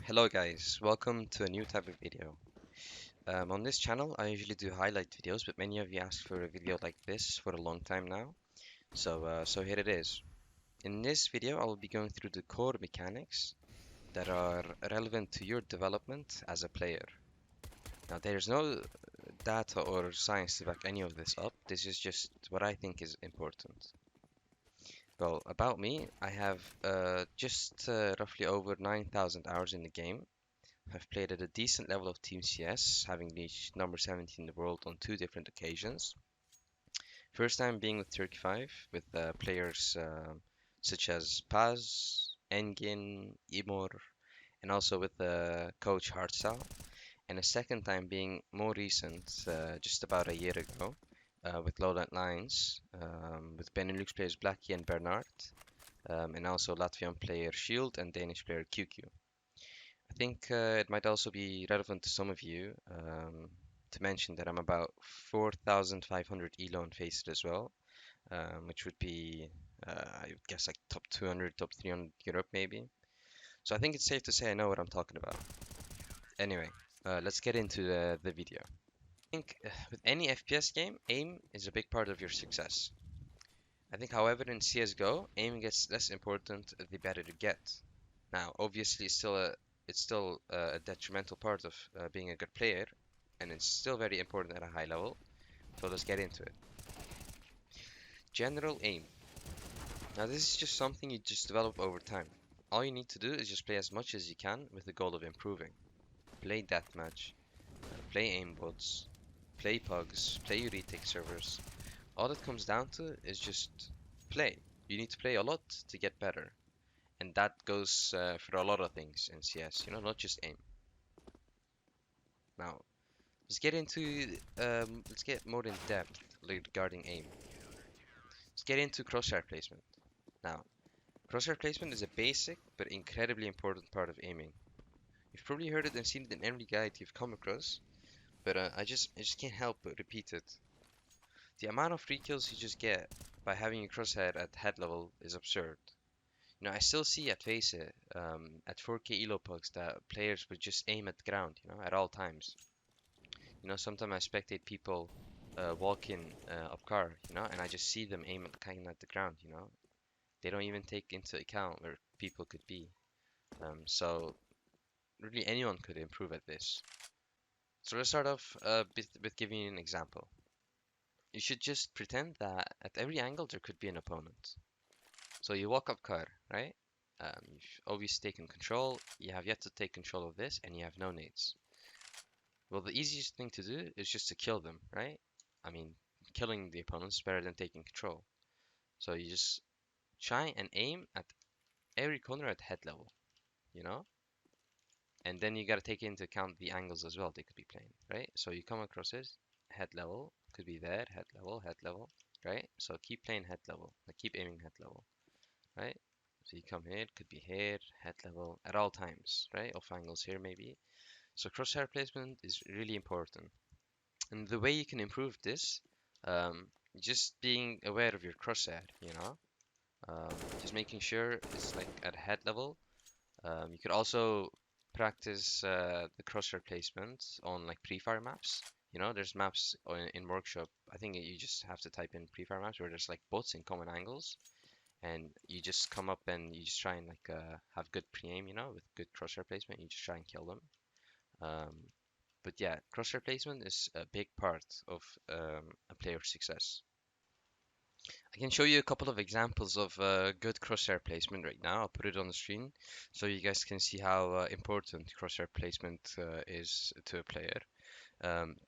Hello guys, welcome to a new type of video. On this channel I usually do highlight videos, but many of you asked for a video like this for a long time now. So here it is. In this video I will be going through the core mechanics that are relevant to your development as a player. Now there's no data or science to back any of this up, this is just what I think is important. Well, about me, I have just roughly over 9,000 hours in the game. I've played at a decent level of Team CS, having reached number 70 in the world on 2 different occasions. First time being with Turkey 5, with players such as Paz, Engin, Imor, and also with coach Hartzal. And a second time being more recent, just about a year ago, with Lowland Lions, with Benelux players Blackie and Bernard, and also Latvian player Shield and Danish player QQ. I think it might also be relevant to some of you to mention that I'm about 4,500 elo and faced as well, which would be, I would guess, like top 200, top 300 Europe maybe. So I think it's safe to say I know what I'm talking about. Anyway, let's get into the video. I think with any FPS game, aim is a big part of your success. I think, however, in CSGO, aim gets less important the better you get. Now, obviously, it's still a detrimental part of being a good player, and it's still very important at a high level. So let's get into it. General aim. Now, this is just something you just develop over time. All you need to do is just play as much as you can with the goal of improving. Play deathmatch, play aimbots, play pugs, play retake servers. All it comes down to is just play. You need to play a lot to get better. And that goes for a lot of things in CS, not just aim. Now, let's get more in depth regarding aim. Let's get into crosshair placement. Now, crosshair placement is a basic but incredibly important part of aiming. You've probably heard it and seen it in every guide you've come across, but I just can't help but repeat it. The amount of free kills you just get by having your crosshair at head level is absurd. I still see at face it, at 4K elo pugs that players would just aim at the ground, at all times. Sometimes I spectate people walking up car, and I just see them aim kind of at the ground, They don't even take into account where people could be. So really anyone could improve at this. So let's start off with giving you an example. You should just pretend that at every angle there could be an opponent. So you walk up car, right? You've always taken control, you have yet to take control of this, and you have no nades. Well, the easiest thing to do is just to kill them, right? I mean, killing the opponents is better than taking control. So you just try and aim at every corner at head level, you know? And then you gotta take into account the angles as well they could be playing, right? So you come across this, head level, could be there, head level, right? So keep playing head level, like keep aiming head level, right? So you come here, could be here, head level, at all times, right? Off angles here maybe. So crosshair placement is really important. And the way you can improve this, just being aware of your crosshair, just making sure it's like at head level. You could also practice the crosshair placement on like pre-fire maps. There's maps in Workshop. I think you just have to type in pre-fire maps where there's like bots in common angles, and you just come up and you just try and like have good pre-aim, with good crosshair placement. You just try and kill them. But yeah, crosshair placement is a big part of a player's success. I can show you a couple of examples of good crosshair placement right now. I'll put it on the screen so you guys can see how important crosshair placement is to a player.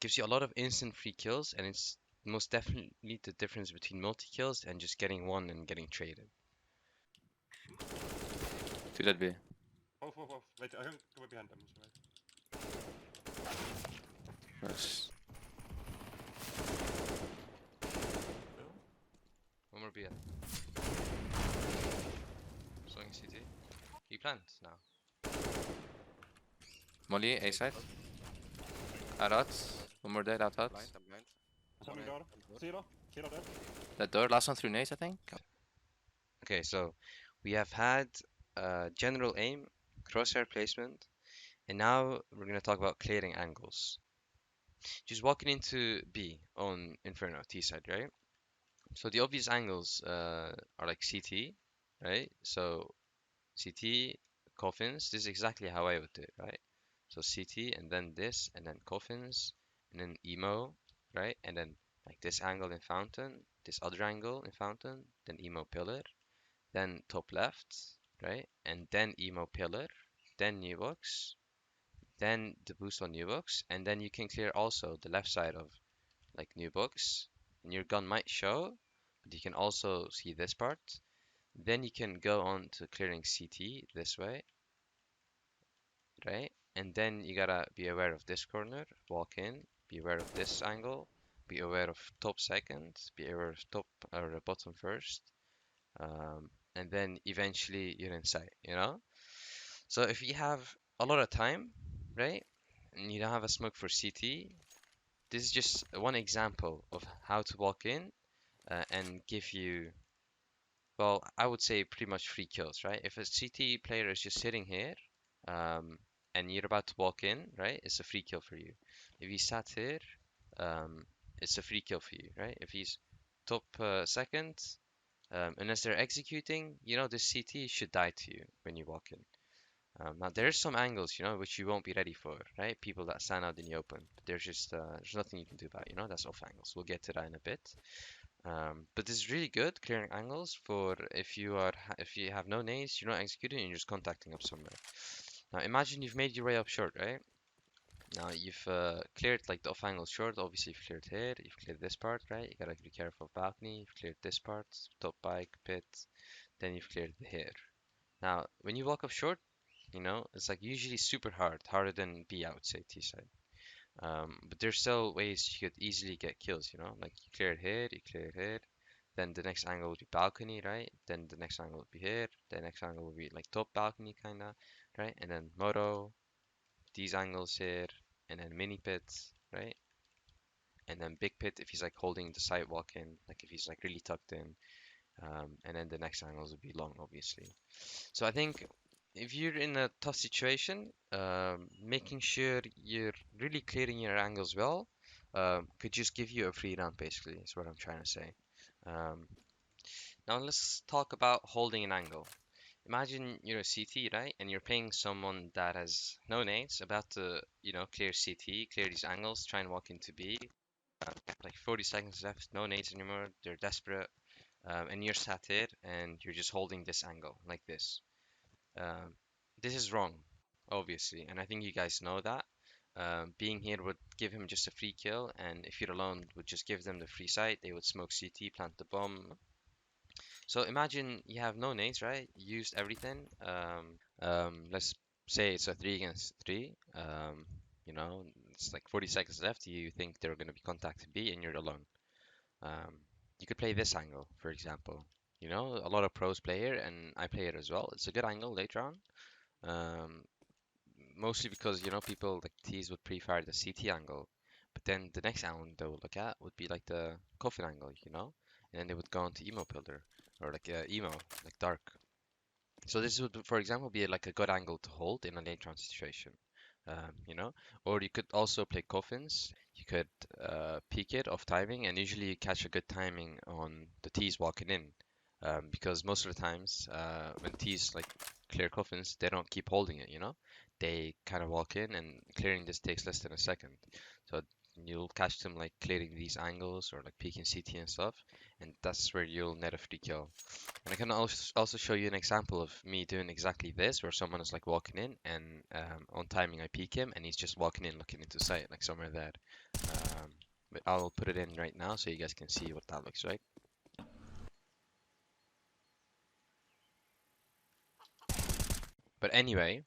Gives you a lot of instant free kills, and it's most definitely the difference between multi-kills and just getting one and getting traded. To that B. Both. Wait, I can go behind them. So wait. Nice. One more B. Swing CT. He plants now. Molly, A side. Out. One more dead, out. I'm blind. Coming door. Zero dead. That door, last one through nades, I think. Okay, so we have had general aim, crosshair placement, And now we're gonna talk about clearing angles. Just walking into B on Inferno T side, right? So the obvious angles are like CT, right? So CT, coffins. This is exactly how I would do it, right? So CT and then this and then coffins and then emo, right? And then like this angle in fountain, this other angle in fountain, then emo pillar, then top left, right? And then emo pillar, then new box, then the boost on new box, and then you can clear also the left side of like new box. And your gun might show, but you can also see this part. Then you can go on to clearing CT this way, right? And then you gotta be aware of this corner, walk in, be aware of this angle, be aware of top second, be aware of top or bottom first, and then eventually you're inside, you know? So if you have a lot of time, right, and you don't have a smoke for CT, this is just one example of how to walk in and give you, well, I would say pretty much free kills, right? If a CT player is just sitting here, um, and you're about to walk in, right, it's a free kill for you. If he sat here, um, it's a free kill for you, right? If he's top second, unless they're executing, you know, the CT should die to you when you walk in. Now there's some angles, you know, which you won't be ready for, right? People that stand out in the open. But there's just there's nothing you can do about it, you know, that's off angles. We'll get to that in a bit. But this is really good clearing angles for if you have no nades, you're not executing, and you're just contacting up somewhere. Now imagine you've made your way up short, right? Now you've cleared like the off angle short. Obviously you've cleared here, you've cleared this part, right? You gotta be careful of balcony. You've cleared this part, top bike, pit. Then you've cleared here. Now when you walk up short, you know it's like usually super hard, harder than B, I would say T side. But there's still ways you could easily get kills, you know, like you clear it here, you clear it here, then the next angle would be balcony, right? Then the next angle would be here, the next angle would be like top balcony kinda, right? And then moto, these angles here, and then mini pits, right? And then big pit if he's like holding the sidewalk in, like if he's like really tucked in, and then the next angles would be long, obviously. So I think if you're in a tough situation, making sure you're really clearing your angles well, could just give you a free round, basically, is what I'm trying to say. Um, Now let's talk about holding an angle. Imagine you're a CT, right? And you're playing someone that has no nades, about to, you know, clear CT, clear these angles, try and walk into B. Like 40 seconds left, no nades anymore, they're desperate. And you're sat here and you're just holding this angle like this. Um, this is wrong, obviously, and I think you guys know that. Being here would give him just a free kill, and if you're alone, would just give them the free sight. They would smoke CT, plant the bomb. So imagine you have no nades, right? You used everything. Let's say it's a 3 against 3. You know, it's like 40 seconds left. You think they're going to be contacted B, and you're alone. Um, you could play this angle, for example. You know, a lot of pros play here, and I play it as well. It's a good angle later on. Um, Mostly because, you know, people like tease would prefer the CT angle. But then the next angle they would look at would be like the coffin angle, you know? And then they would go into emo pillar or like emo, like dark. So this would, for example, be like a good angle to hold in a late round situation, you know. Or you could also play coffins. You could peek it off timing, and usually you catch a good timing on the tees walking in, because most of the times when tees like clear coffins, they don't keep holding it, you know. They kind of walk in, and clearing this takes less than a second. So you'll catch them like clearing these angles or like peeking CT and stuff, and that's where you'll net a free kill. And I can also show you an example of me doing exactly this, where someone is like walking in, and on timing I peek him, and he's just walking in, looking into sight, like somewhere there. But I'll put it in right now so you guys can see what that looks like. But anyway,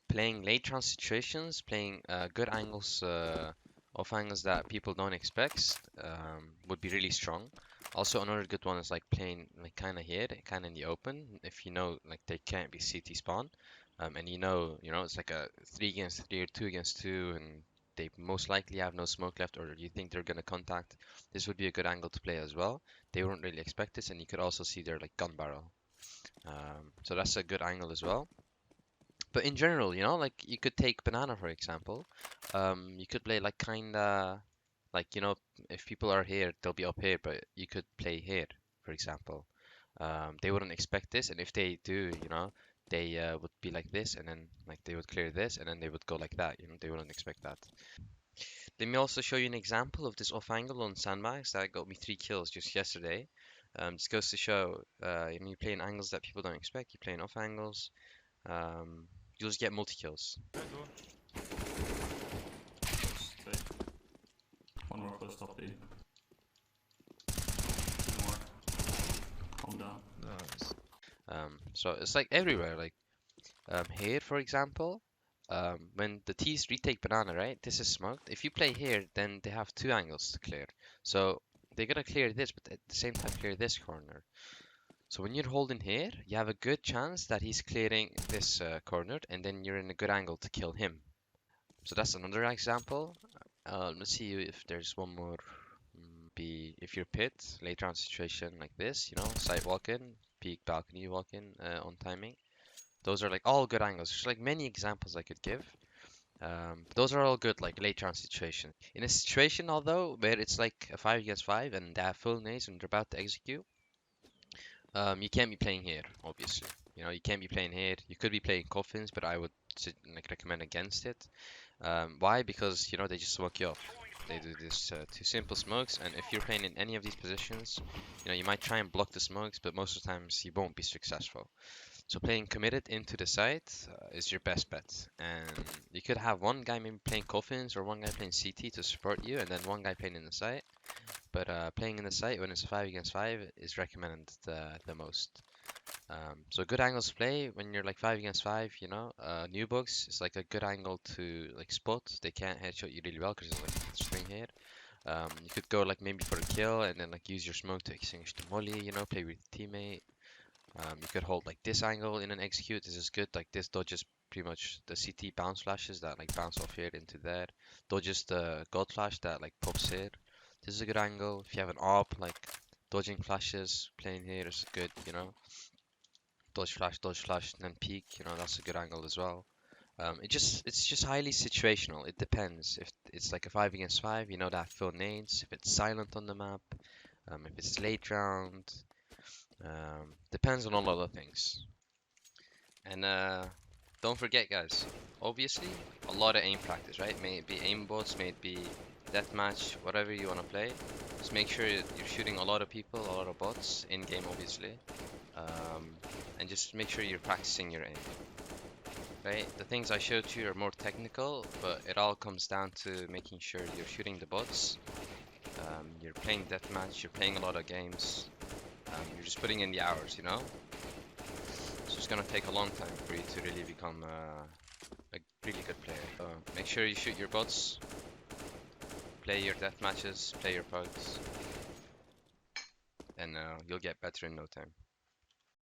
playing late round situations, playing good angles, off angles that people don't expect, would be really strong. Also, another good one is like playing like kind of here, kind of in the open. If you know like they can't be CT spawn, and you know it's like a 3 against 3 or 2 against 2, and they most likely have no smoke left, or you think they're gonna contact. This would be a good angle to play as well. They won't really expect this, and you could also see their like gun barrel. So that's a good angle as well. But in general, you know, like you could take banana for example. You could play like kinda like, you know, if people are here, they'll be up here, but you could play here, for example. They wouldn't expect this, and if they do, you know, they would be like this, and then like they would clear this, and then they would go like that. You know, they wouldn't expect that. Let me also show you an example of this off angle on sandbags that got me 3 kills just yesterday. This goes to show, when you play in angles that people don't expect, you play in off angles, you'll just get multi kills. One more close top B. Two more. Calm down. Nice. So it's like everywhere. Like here, for example, when the T's retake banana, right? This is smoked. If you play here, then they have 2 angles to clear. So they're gonna clear this, but at the same time clear this corner. So when you're holding here, you have a good chance that he's clearing this corner, and then you're in a good angle to kill him. So that's another example. Let's see if there's one more. Be if you're pit, late round situation like this, you know, side walk in, peak balcony walk in on timing. Those are like all good angles. There's like many examples I could give. But those are all good, like late round situation. In a situation, although, where it's like a 5 against 5 and they have full nades and they're about to execute, you can't be playing here, obviously. You know, you can't be playing here. You could be playing coffins, but I would like recommend against it. Why? Because you know they just smoke you off. They do this 2 simple smokes, and if you're playing in any of these positions, you know you might try and block the smokes, but most of the times you won't be successful. So playing committed into the site is your best bet, and you could have one guy maybe playing coffins or one guy playing CT to support you, and then one guy playing in the site. But playing in the site when it's 5 against 5 is recommended the most. So good angles to play when you're like 5 against 5, you know. New bugs is like a good angle to like spot. They can't headshot you really well because there's like a string here. You could go like maybe for a kill and then like use your smoke to extinguish the molly, you know, play with your teammate. You could hold like this angle in an execute. This is good. Like this dodges pretty much the CT bounce flashes that like bounce off here into there. Dodges the god flash that like pops here. This is a good angle. If you have an AWP, like dodging flashes, playing here is good, you know. Dodge flash, and then peek, you know, that's a good angle as well. It's just highly situational. It depends. If it's like a 5 against 5, you know that full nades. If it's silent on the map, if it's late round, depends on a lot of things. And don't forget, guys. Obviously, a lot of aim practice, right? May it be aim bots, may it be deathmatch, whatever you want to play. Just make sure you're shooting a lot of people, a lot of bots in game, obviously. And just make sure you're practicing your aim. Right? The things I showed you are more technical, but it all comes down to making sure you're shooting the bots. You're playing deathmatch, you're playing a lot of games. You're just putting in the hours, you know? So it's gonna take a long time for you to really become a really good player. So make sure you shoot your bots, play your deathmatches, play your pugs, and you'll get better in no time.